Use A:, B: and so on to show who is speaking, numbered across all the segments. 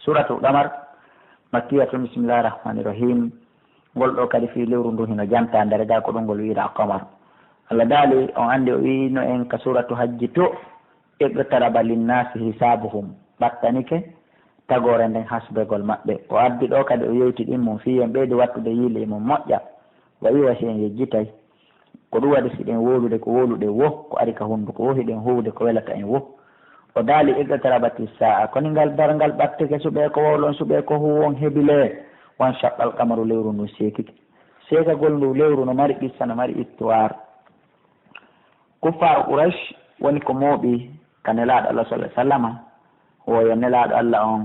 A: suratul qamar makkiyatun bismillahir rahmanir rahim gol ɗo kadi fi lewru ndu hino janta nder ga ko ɗum ngol wiira qamar. Allah daali on andi o wino en ka suratu hajji to iqtaraba linnasi hisabuhum ɓattanike tagore nden hasbegol maɓɓe. O addi ɗo kadi o yewti ɗin mum fi en ɓeydi wattude yiile e mum moƴƴa wa wiwa si en yejjitay ko ɗum waɗi siɗen wolude ko woluɗe wo ko ari ka hunduko wo hiɗen howde ko welata en wo. O daali iqtarabati sa'a koni ngal darngal ɓattike suɓe ko wowlon suɓe ko huwon heebile wan shaqqal qamaru lewru ndu seekike seekagol ndu lewru no mari qissa no mari histoire. kuffar Quraysh woni ko mooɓi ka nelaaɗo Allah sallallahu alaihi wasallam woyo nelaaɗo Allah on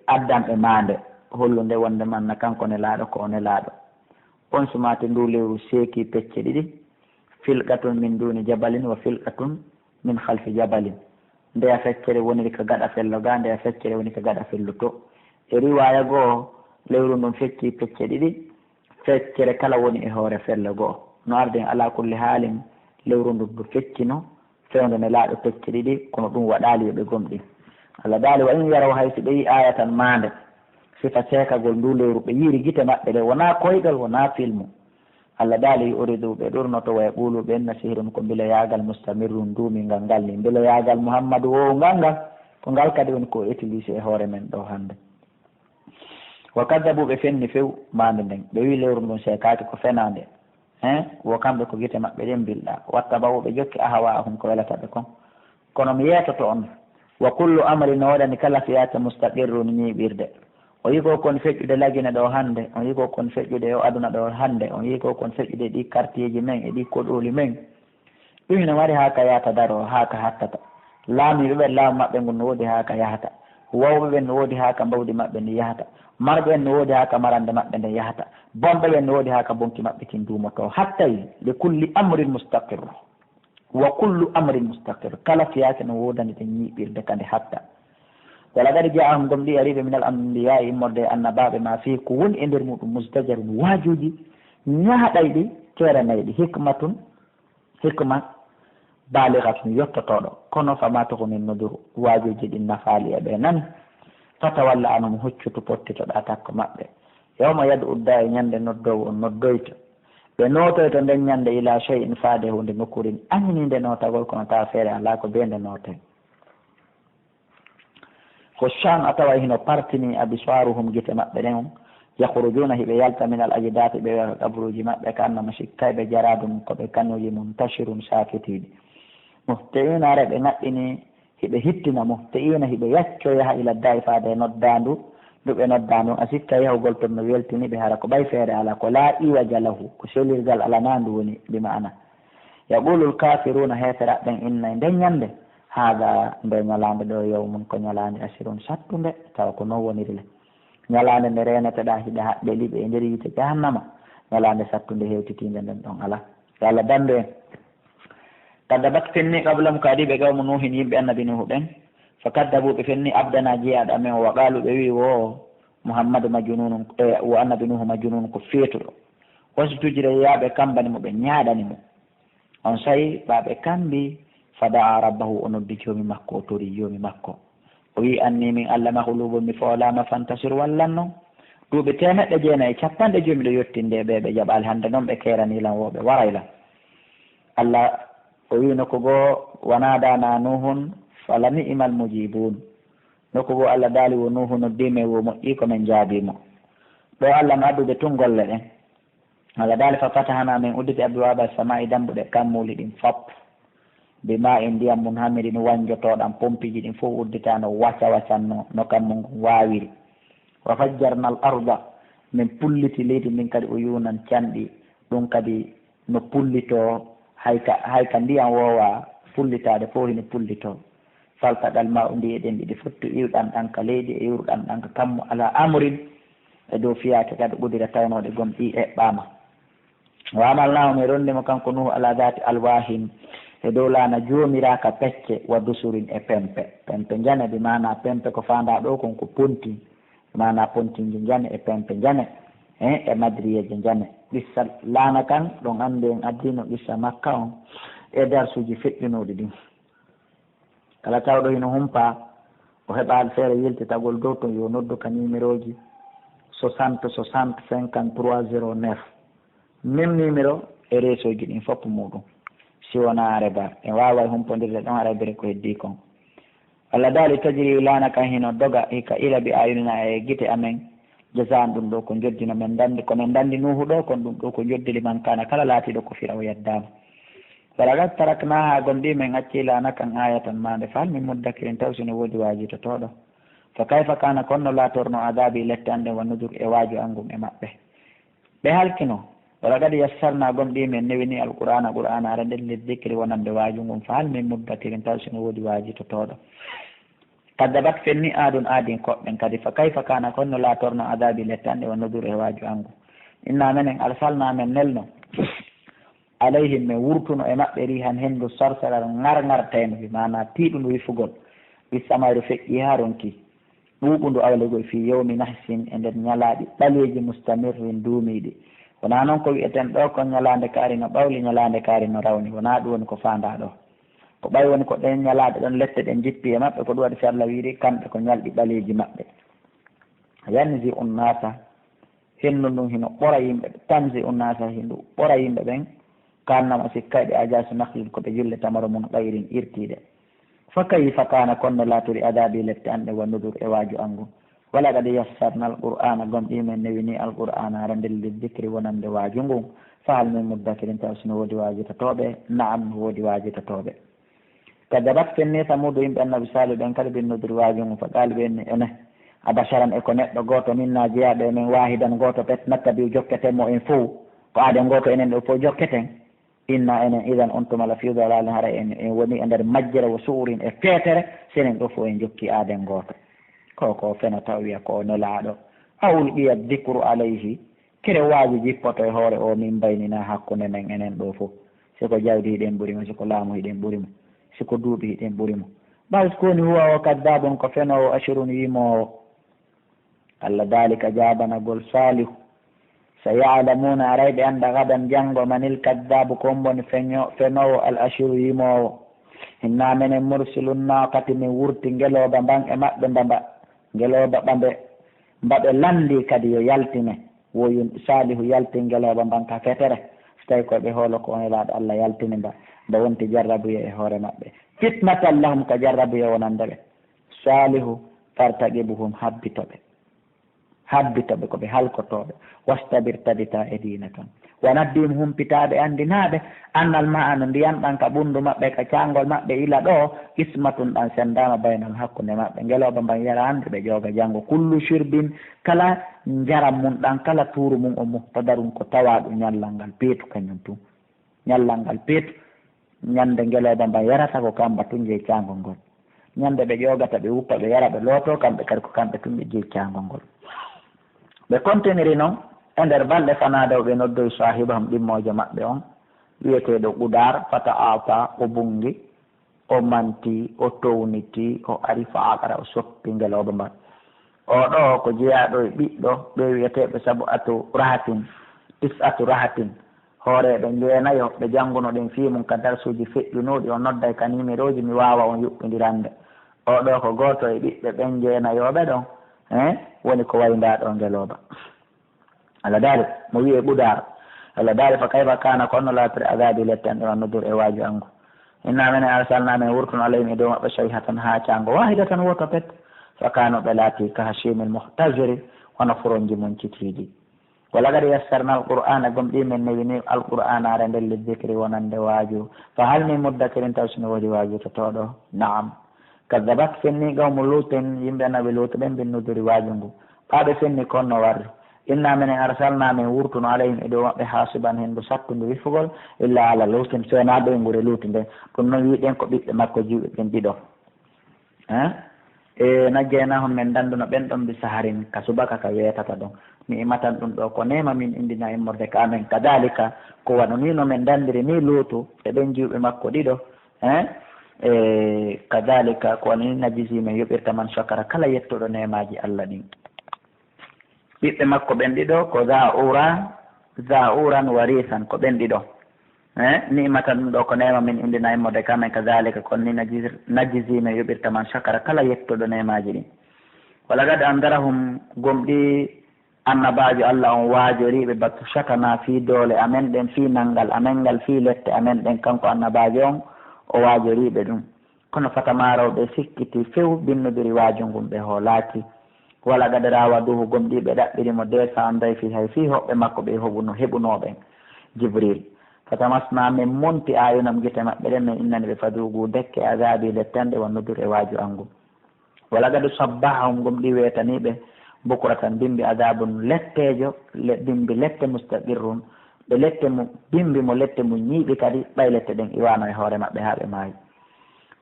A: addam e maande hollunde wonde manna kanko nelaaɗo ko o nelaaɗo on sumate ndu lewru seeki pecce ɗiɗi filqatun min duni jabalin wa filqatun min khalfi jabalin ndeya feccere woniri ka gaɗa fello ga ndeya feccere woni ka gaɗa fello to e riwaya goo lewru ndun fecci pecce ɗiɗi feccere kala woni e hoore fello goo no arden ala kulli haalin lewru ndu ndu feccino fewde nelaaɗo pecce ɗiɗi kono ɗum waɗali yoɓe gomɗi. Allah daali wa in yaraw hay so ɓe yi aya tan maande sifa seekagol ndu lewru ɓe yiiri gite maɓɓe ɗe wona koyɗal wona filmu. Allah daali uridu ɓe ɗurnoto waya ɓuulu ɓe enna sihirum ko mbila yaagal mustamirrum ndumingal ngal ni mbila yaagal Muhammadu wo ngal ngal ko ngal kadi woni ko utilisé e hoore men ɗo hannde. wa kaddabu ɓe fenni few maande nden ɓe wi lewru ndun seekaki ko fenande wo kamɓe ko gite maɓɓe ɗen mbilɗa watta bawo ɓe jokki ahawa hum ko welata ɓe kon kono mi yeetoto on wa kullu amri no waɗani kala fiyata mustaqirru ni ñiiɓirde o yiko kon feƴƴude lagine ɗo hannde on yiko kon feƴƴude o aduna ɗo hannde on yiko kon feƴƴude ɗi quartier ji men e ɗi koɗoli men ɗum hino wari haa ka yahata daro haa ka hattata laamiɓe ɓen laamu maɓɓe ngun no woodi haa ka yahata wawɓe ɓen no woodi haa ka mbawdi maɓɓe ndi yahata marɓe ɓen no woodi haa ka marande maɓɓe nde yahata bonɓe ɓen no woodi haa ka bonki maɓɓe kin duumoto hattay li kulli amrin mustaqir wa kullu amrin mustaqir kala fiyake no wodani te ñiiɓirde kande hatta wala gadi jaahum gom ɗi ariɓe min al ambiya immorde annabaɓe ma fi ko woni e nder muɗum mustajarun waajuji ñaaɗay ɗi ceeranay ɗi hikma baaligatun yottotoɗo kono fama tokonin noduru waajuji ɗi nafaali e ɓe nani fatawalla anum hoccutu pottitoɗa takko maɓɓe yawma yadu udda e ñande noddowo on noddoyto ɓe nootoyto nden ñande ila shay'in faade hunde nokkurin añininde nootagol kono tawa feere ala ko beende noote ko chan a tawa hino partini abiswaruhum gite maɓɓe ɗen yahrujuna hiɓe yalta min al ajdati ɓe wiyata kabruji maɓɓe ka annama sikkayɓe jaradum koɓe kañuji muntashirun sakitiɗi muhtiina re ɓe ŋaɗɗini hiɓe hittina muhtiina hiɓe yacco yaha ila dayi faade noddandu ɗuɓe noddandu a sikka yahugol toon no weltini ɓe hara ko ɓay feere ala ko laa iwaja lahu ko selirgal ala nandu woni bima ana yaqulul kafiruna hefera ɓen inna e nden ñande haaga nde ñalande ɗo yawmum ko ñalande asirun sattunde tawa ko noon woniri le ñalande nde reneteɗa hiɗe haɓɓe liɓe e nder yite jahannama ñalande sattunde hewtitinde nden ɗon ala yo Allah dandu en kaddabat fenni qablam ko adi ɓe gawmo nuhin yimɓe annabi nuhu ɓen fa kaddabu ɓe fenni abdana jeeyaɗo amen o wa qaalu ɓe wi wo muhammadu majununu wo annabi nuhu majununu ko feetuɗo oso tujire yaaɓe kambani mo ɓe ñaaɗani mo on sayi ɓaɓe kambi fadaa rabbahu o noddi joomi makko o tori joomi makko o wi anni min allama hulubo mi foolama fantasir wallanno duuɓi 990 ɗo yettinde ɓe jaɓali hannde noon ɓe keranilan woɓe warayla allah o wi nokku goo wanadana nuhun fala ni'mal mujibun nokku goo allah daali wo nuhu noddime wo moƴƴi komin jaabimo ɗo allah no addude tun golle ɗen allah daali fa fatahana min udditi abwaba samai dambuɗe kammuli ɗin fop bima en ndiyam mum hamiri no wanjotoɗan pompiji ɗin fof udditano wacca waccanno no kammu ngu wawiri wa fajjarna al arda min pulliti leydi ndin kadi o yunan canɗi ɗum kadi no pullito hayka ndiyam wowa pullitade fof hino pullito faltaɗal ma o ndi eɗen ɗiɗi fottu iwɗan ɗan ka leydi e iwruɗan ɗan ka kammu ala amurin e dow fiyake kadi ɓudira tawnoɗe gom ɗi eɓɓama wa amalnahu mi rondimo kanko nuhu ala dati alwahin e dow laana joomiraka pecce wa dusurin e pempe jane ɓe mana pempe ko fanda ɗo kon ko ponti mana pontiji jane e pempe jane e madriyeje jane qissa laana kan ɗon andi en addino qissa makka on e darsuji feƴƴunoɗi ɗin kala tawɗo hino humpa o heɓa feere yiltitagol dow to yo noddu ka numéro ji 60 60 53 09 même numéro e réseau ji ɗin fopp muɗum si wona rebar en wawa humpodirde ɗon arabire ko heddi kon walla daali tajiri lana kan hino doga hika ila bi ayunina e guite amen jasan ɗum ɗo ko joddino men dandi komin dandi nuhu ɗo kon ɗum ɗo ko joddili man kana kala laatiɗo ko fira o yaddama walagat taraknaha gonɗi men acci lana kan ayatan mande fal min muddakirin taw sino woodi wajitotoɗo fa kayfa kana konno latorno adabi lette ande wannudur e waaju angum e maɓɓe ɓe halkino wala kadi yassarna gonɗi men newini alqur'ana qur'ana ara nden le dicri wonande waaju ngum fa hal min muddakirin taw sino woodi wajitotoɗo kaddabat fenni aadun aadin koɓɓen kadi fa kayfa kana konno latorno adabi lette ande wannudur e waaju angum inna menen arsalna men nelno alayhim min wurtuno e maɓɓe ri han henndu sorsaral ngar bi mana tiiɗundu wifugol wissamayru feƴƴi ha ronki ɗuuɓundu awlegol fi yawmi nahsin e nder ñalaaɗi ɓaleeji mustamirrin duumiiɗi wona noon ko wiyeten ɗo ko ñalaande kaari no ɓawli ñalaande kaari no rawni wona ɗum woni ko faanda ɗo ko ɓay woni ko ɗen ñalaaɗe ɗon lette ɗen jippi e maɓɓe ko ɗum waɗi si Allah wiiri kamɓe ko ñalɗi ɓaleeji maɓɓe yanzi unnasa hennu ndun hino ɓora yimɓe tanzi unnasa hindu ɓora yimɓe ɓen kannama sikkayɓe ajasu nahlin koɓe julle tamaro mum ɓayrin irtiɗe fa kayfa kana konno laaturi adabi lette anɗe wannudur e waaju angu wala kadi yassarna alqur'ana gomɗi men newini alqur'ana ara ndelli dicri wonande waaju ngun fa hal min muddakirin taw sino woodi waajitatoɓe naam woodi waajitatoɓe kadabat fenni samudu yimɓe annabi sali ɓen kadi binnudur waaju ngu fa qaali ɓenni ene abasaran e ko neɗɗo goto min na jeeyaɗo men wahidan goto pet nattabi jokketemo en fo ko aaden goto enen ɗo fof jokketen inna enen idan on tumala fi dalal hara en woni e nder majjere wo suurin e feetere senen ɗo fof en jokki aaden goto ko fena taw wiya ko nelaaɗo awul ɓiya dicru alayhi kere waaji jippoto e hoore o min baynina hakkunde men enen ɗo fof siko jawdi hiɗen ɓurimo siko laamu hiɗen ɓurimo siko duuɓi hiɗen ɓurimo ɓaws koni huwa o kaddabon ko fenowo ashirun yimowo allah dalika jabanagol salihu sa yalamuna arayɓe anda gadan janggo manil kaddabu kon boni fenowo al ashiru yimowo hinna menen mursilun naqati min wurti ngeloba mban e maɓɓe mbamba ngeloba ɓamɓe mbaɓe landi kadi yo yaltine woyu salihu yalti ngeloba mban ka fetere so tawi koɓe hoolo ko elaɗo allah yaltini mba wonti jarrabuya e hoore maɓɓe fitnatan lahum ka jarrabuya wonande ɓe salihu fartaqibuhum habbitoɓe koɓe halkotoɓe wastabir tabita e diina ton wanaddim humpitaɓe andinaɓe annal ma ano ndiyan ɗan ka ɓundu maɓɓe ka cangol maɓɓe ila ɗo ismatun ɗan sendama baynal hakkude maɓɓe ngeloɓe mban yara hande ɓe jooga janggo kullu shirbin kala jaram mum ɗan kala tuuru mum o muhtadarum ko tawaɗu ñallal ngal peetu kañum tun ñallal ngal peetu ñande ngeloɓe mban yarata ko kamba tun jeey cangol ngol ñande ɓe ƴogata ɓe wuppa ɓe yara ɓe looto kamɓe kadi ko kamɓe tun ɓe jeey cangol ngol ɓe conteniri noon e nder balɗe fanade o ɓe noddoy sahibahum ɗimmojo maɓɓe on wiyeteɗo Qudar fata ata o bungi o manti o towniti o ari fa akara o soppi ngeloɓe mban oɗo ko jeeyaɗo e ɓiɗɗo ɓe wiyeteɓe sabu atu rahatin rahatin hooreɓe jeenayo ɓe jannguno ɗen fimum ka darsuji feƴƴunoɗi o nodday ka numéro ji mi wawa on yuɓɓidirande oɗo ko goto e ɓiɓɓe ɓen jeenayoɓe ɗon woni ko wayndaɗo ngeloba Allah daari mo wiye Qudar Allah daari fa kayfa kana ko onno laatiri adabi lette en ɗo annodur e waaju angu inna mene arsalna men wurtuno alayhim e dow maɓɓe sayhatan ha cango wahidatan woto pet fa kano ɓe laati ka hashimil muhtajiri hono furonji mum citiɗi wala kadi yassarna alqur'ana gomɗi men newini alqur'ana ara ndelli dicri wonande waaju fa hal min muddakirin taw sino woodi waaju totoɗo naam kaddabat fenni gawmu luten yimɓe annabi lutu ɓen binnuduri waaju ngu ɓaɓe fenni konno warri inna menen arsalna men wurtuno alayhim e dow maɓɓe hasiban henndu sattudu wifugol illa ala lutin sowona ɗo e ngure luti nden ɗum noon wiɗen ko ɓiɓɓe makko jiwɓe ɓen ɗiɗo e najjeynahum men danduno ɓen ɗon bi saharin ka subaka ka weetata ɗon mi imatan ɗum ɗo ko nema min indina immorde ka amen kadalika ko waɗo ni no men dandiri ni luutu e ɓen jiwɓe makko ɗiɗo e kadalika ko waɗo ni najisi men yoɓirta man shakara kala yettoɗo nemaji Allah ɗin ɓiɓɓe makko ɓen ɗiɗo ko zauran warisan ko ɓen ɗiɗo ni'mata ɗum ɗo ko nema min indina immode kamen kadalika kon ni najjisino yoɓirta man shakara kala yettoɗo nemaji ɗin wala gad andarahum gomɗi annabajo Allah on waajoriɓe battu shakana fi doole amen ɗen fi nanngal amen ngal fi lette amen ɗen kanko annabajo on o waajoriɓe ɗum kono fatamarawɓe sikkiti few binnodiri waaju ngun ɓe hoolaki wala gad rawaduhu gomɗiɓe ɗaɓɓirimo desa anday fi hay fi hoɓɓe makko ɓe heɓunoɓen jibril fatamasna min monti ayunam gite maɓɓe ɗen min innani ɓe fadugu dekke azabi lettande wannudur e waaju angu wala gadu sabbahahum gomɗi wetaniɓe bukuratan bimbi adabun lettejo bimbi lette mustaqirrun ɓe lette mu bimbi mo lette mu ñiiɓi kadi ɓay lette ɗen iwano e hoore maɓɓe ha ɓe maayi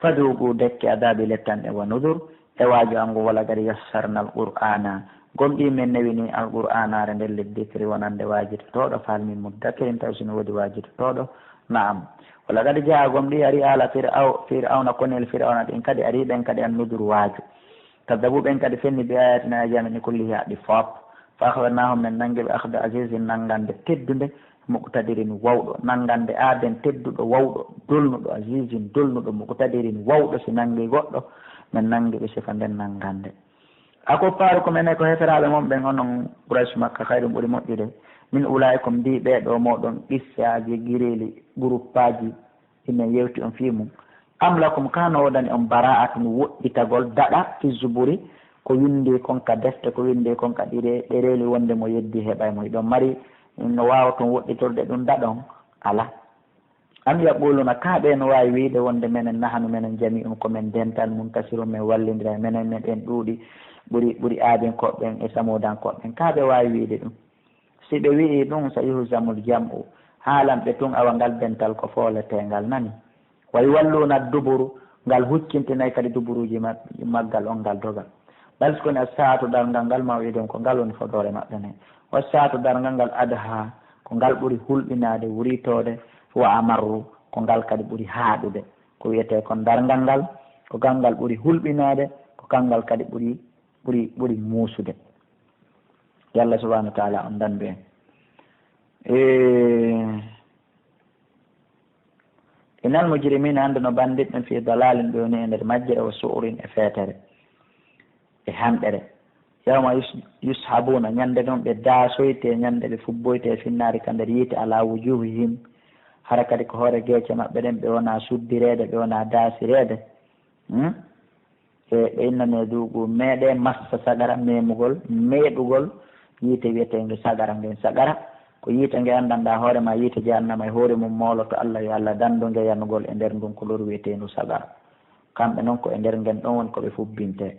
A: fadugu dekke adabi lettanɗe wa nudur e waaju angu wala gadi yassarna alqur'ana gomɗi men newini alqur'anare nder leddikri wonande waajitotoɗo falmin muddakirin taw sino woodi waajitotoɗo naam wala gadi jaa gomɗi ari ala fir'auna konel fir'auna ɗin kadi ari ɓen kadi an nudur waaju kadabu ɓen kadi fenni bi ayatina ajamini kullihi haɗi fop fa akhadnahum men nangue ɓe akhda asisin nangande teddude muqtadirin wawɗo nangande aaden tedduɗo wawɗo dolnuɗo asisin dolnuɗo muqtadirin wawɗo si nangue goɗɗo men nangue ɓe sifa nden nangande ako paaru ko mene ko heferaɓe mon ɓen onon Quraysh Makka hayɗum ɓuuri moƴƴude min ulaykum ndi ɓeɗo moɗon qissaji guireli groupe aji ina yewti on fimum am lakum kano wodani on bara'atun woɗɗitagol daɗa fi zuburi ko windi konka defte ko windi konka ɗereli wonde mo yeddi heɓay mo ɗon mari no wawa ton woɗɗitorde ɗum daɗon ala am yaquluna kaɓe no wawi wiide wonde menen nahanu menen jami komin dental muntasiru men wallidira menen meɗen ɗuuɗi ɓuuri aadin koɓɓen e samudan koɓɓen kaɓe wawi wiide ɗum si ɓe wii ɗum so yuhsamul jam'u haalan ɓe tun awa ngal dental ko fooletengal nani way walluna duburu ngal huccintinayi kadi duburuji maggal on ngal dogal ɓay sikoni a saatu darngal ngal ma wiiden ko ngal woni fodore maɓɓe ne wa saatu darngal ngal adha ko ngal ɓuuri hulɓinade wuritode wa amarru ko ngal kadi ɓuuri haaɗude ko wiyete kon darngal ngal ko gangal ɓuuri hulɓinade ko kangal kadi ɓuuri muusude yallah subahanahu wa taala on dandu en inal mujrimina hande no bandiɓɓen fi dalalin ɓe woni e nder majjere o suurin e feetere e hamɓere yawma yushabuna ñande ɗon ɓe daasoyte ñande ɓe fubboyte finnari ka nder yiite ala wujuhihim hara kadi ko hoore geece maɓɓe ɗen ɓe wona suddirede ɓe wona daasirede e ɓe innane duuɓu meeɗe massa sagara memugol meeɗugol yiite wiyetege sagara ngen sagara ko yiite nge andanɗa hoorema yiite jahannama e hoore mum moloto Allah yo Allah dandu nge yanugol e nder ndun ko lor wiyetendu sagara kamɓe noon ko e nder ngen ɗon woni koɓe fubbinte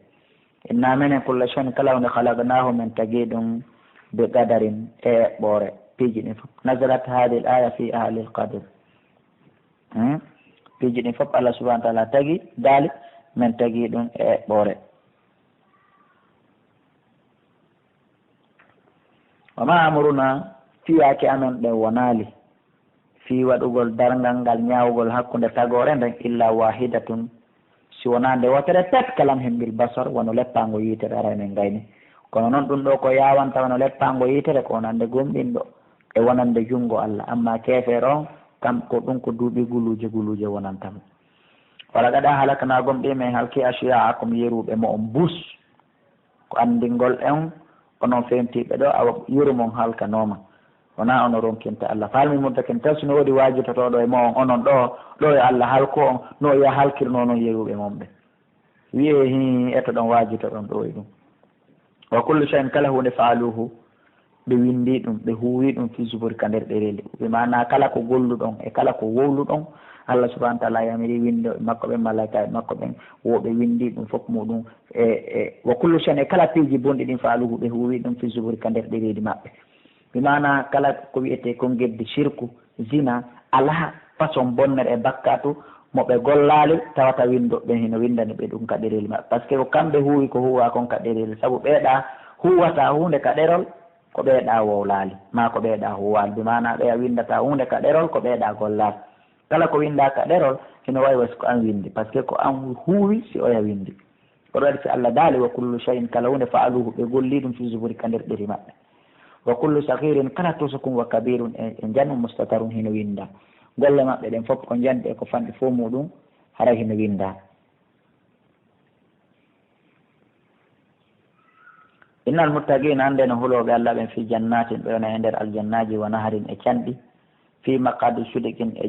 A: inna menen kulla shay'in kala hunde khalaqnahu min tagi ɗum be qadarin e ɓoore piiji ɗin fof nazarat hadi l aya fi ahli l qadir piiji ɗin fof Allah subahana wa taala tagi daali min tagi ɗum e ɓoore wama amruna fiyake amen ɗe wonali fi waɗugol dargal ngal ñawugol hakkude tagore nden illa wahidatun si wona nde wotere pet kalam hembil basar wono leppango yitere ara men gayni kono noon ɗum ɗo ko yawanta wono leppango yitere ko wonande gomɗinɗo e wonande jungo Allah amma kefere on kam ko ɗum ko duuɓi guluje wonantamo wala gaɗa halakana gomɗi men halki ashiyakum yeruɓe mo on bus ko andingol en onon fentiɓe ɗo awa yurumon halkanoma wona ono ronkinta Allah falmi muddaken taw sino woodi wajitotoɗo e mo on onon ɗo e Allah halko on no ya halkirno noon yeruɓe mon ɓe wiye hi eto ɗon wajito ɗon ɗo e ɗum wa kullu shay'in kala hunde faaluhu ɓe windi ɗum ɓe huwi ɗum fi zuburi ka nder ɗereli ɓe mana kala ko golluɗon e kala ko wowluɗon Allah subahana wa taala yamiri winde makko ɓen malaika makko ɓen woɓe windi ɗum fof muɗum e wa kullu shay'in e kala piiji bonɗi ɗin faaluhu ɓe huwi ɗum fi zuburi ka nder ɗereli maɓɓe ɓe mana kala ko wiyete kon geddi shirku zina ala façon bonnere e bakkatu moɓe gollali tawata windoɓe hino windani ɓe ɗum ka ɗereli maɓɓe par ce que ko kamɓe huwi ko huwa kon ka ɗereli saabu ɓeeɗa huwata hunde ka ɗerol ko ɓeeɗa wowlali ma ko ɓeeɗa huwali ɓe mana ɓeya windata hunde ka ɗerol ko ɓeeɗa gollali kala ko winda ka ɗerol hino wawi wasi ko an windi par ce que ko an huwi si oya windi koɗo waɗi si Allah daali wa kullu shay'in kala hunde faaluhu ɓe golli ɗum fi zuburi ka nder ɗeri maɓɓe wa kullu sagirin kala tosakum wa kabirun e janum mustatarun hino winda golle maɓɓe ɗen fof ko janɗi e ko fanɗi fo muɗum haray hino winda. innal muttaqina hande no huloɓe Allah ɓen fi jannatin ɓe wona e nder aljannaji wa naharin e canɗi fi maqadi sudiqin e